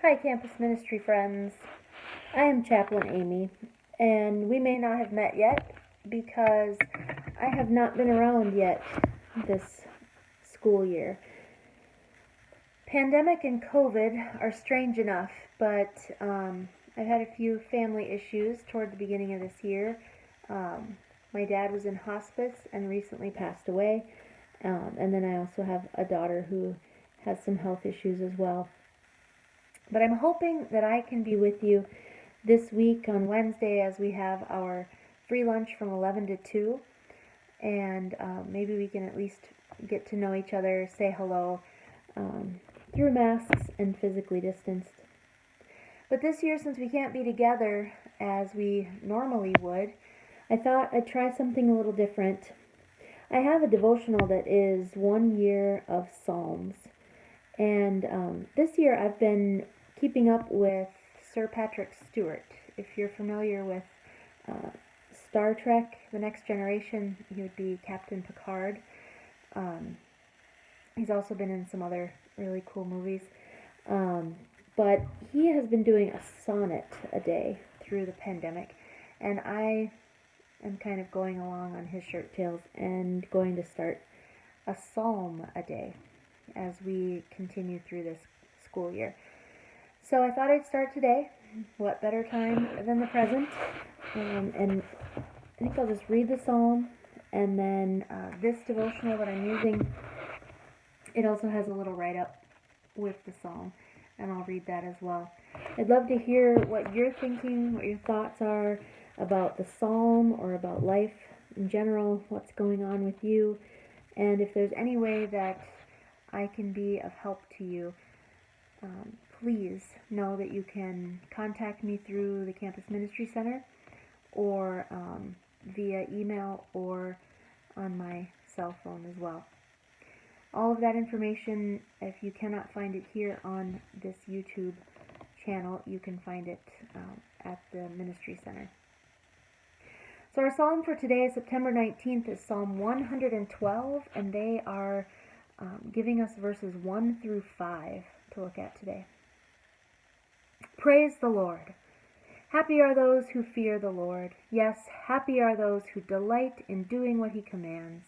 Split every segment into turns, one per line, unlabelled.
Hi, campus ministry friends. I am Chaplain Amy, and we may not have met yet because I have not been around yet this school year. Pandemic and COVID are strange enough, but I've had a few family issues toward the beginning of this year. My dad was in hospice and recently passed away, and then I also have a daughter who has some health issues as well. But I'm hoping that I can be with you this week on Wednesday as we have our free lunch from 11 to 2, and maybe we can at least get to know each other, say hello, through masks and physically distanced. But this year, since we can't be together as we normally would, I thought I'd try something a little different. I have a devotional that is 1 year of Psalms, and this year I've been keeping up with Sir Patrick Stewart. If you're familiar with Star Trek, The Next Generation, he would be Captain Picard. He's also been in some other really cool movies. But he has been doing a sonnet a day through the pandemic, and I am kind of going along on his shirt tails and going to start a psalm a day as we continue through this school year. So I thought I'd start today. What better time than the present? And I think I'll just read the psalm, and then this devotional that I'm using, it also has a little write-up with the psalm, and I'll read that as well. I'd love to hear what you're thinking, what your thoughts are about the psalm or about life in general, what's going on with you, and if there's any way that I can be of help to you. Please know that you can contact me through the Campus Ministry Center or via email or on my cell phone as well. All of that information, if you cannot find it here on this YouTube channel, you can find it at the Ministry Center. So our psalm for today, September 19th, is Psalm 112, and they are giving us verses 1 through 5 to look at today. Praise the Lord. Happy are those who fear the Lord. Yes, happy are those who delight in doing what he commands.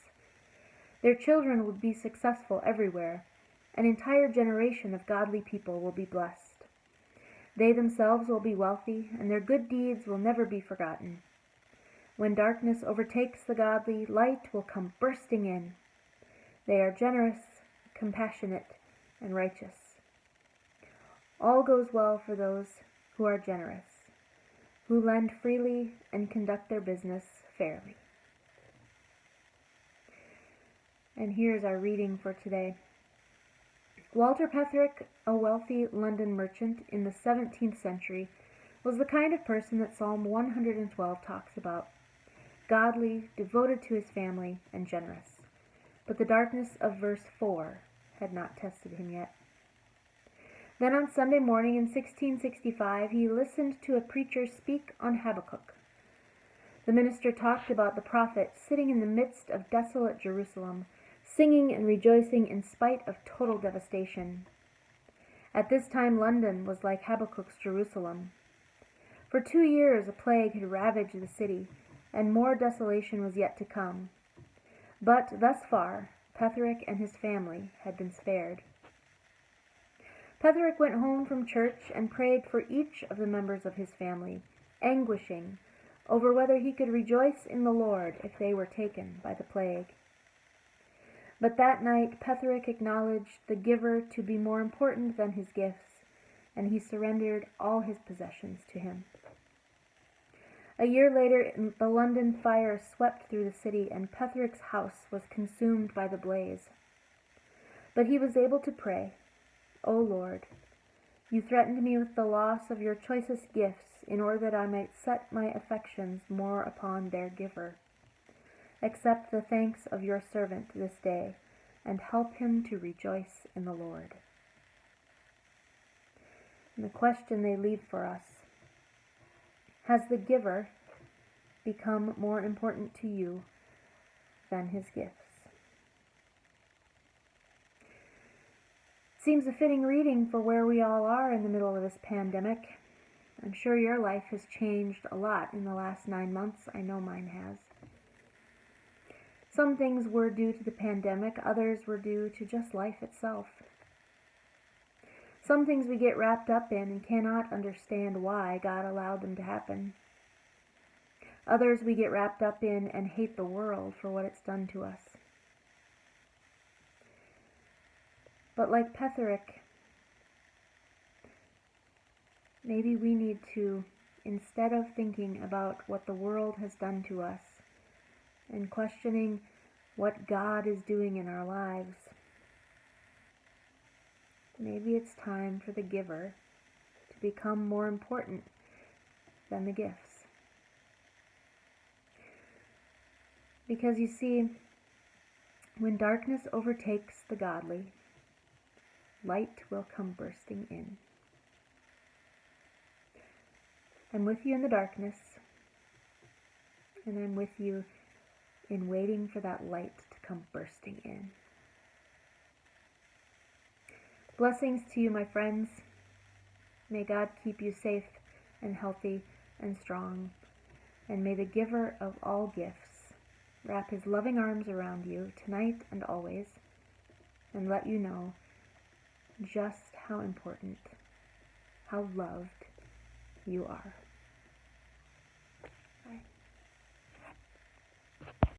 Their children will be successful everywhere. An entire generation of godly people will be blessed. They themselves will be wealthy, and their good deeds will never be forgotten. When darkness overtakes the godly, light will come bursting in. They are generous, compassionate, and righteous. All goes well for those who are generous, who lend freely and conduct their business fairly. And here's our reading for today. Walter Petherick, a wealthy London merchant in the 17th century, was the kind of person that Psalm 112 talks about. Godly, devoted to his family, and generous. But the darkness of verse 4 had not tested him yet. Then on Sunday morning in 1665, he listened to a preacher speak on Habakkuk. The minister talked about the prophet sitting in the midst of desolate Jerusalem, singing and rejoicing in spite of total devastation. At this time, London was like Habakkuk's Jerusalem. For 2 years, a plague had ravaged the city, and more desolation was yet to come. But thus far, Petherick and his family had been spared. Petherick went home from church and prayed for each of the members of his family, anguishing over whether he could rejoice in the Lord if they were taken by the plague. But that night Petherick acknowledged the giver to be more important than his gifts, and he surrendered all his possessions to him. A year later, the London fire swept through the city, and Petherick's house was consumed by the blaze. But he was able to pray, O Lord, you threatened me with the loss of your choicest gifts in order that I might set my affections more upon their giver. Accept the thanks of your servant this day, and help him to rejoice in the Lord. And the question they leave for us: has the giver become more important to you than his gifts? Seems a fitting reading for where we all are in the middle of this pandemic. I'm sure your life has changed a lot in the last 9 months. I know mine has. Some things were due to the pandemic, others were due to just life itself. Some things we get wrapped up in and cannot understand why God allowed them to happen. Others we get wrapped up in and hate the world for what it's done to us. But like Petherick, maybe we need to, instead of thinking about what the world has done to us and questioning what God is doing in our lives, maybe it's time for the giver to become more important than the gifts. Because you see, when darkness overtakes the godly, light will come bursting in. I'm with you in the darkness, and I'm with you in waiting for that light to come bursting in. Blessings to you, my friends. May God keep you safe and healthy and strong, and may the giver of all gifts wrap his loving arms around you tonight and always, and let you know just how important, how loved you are.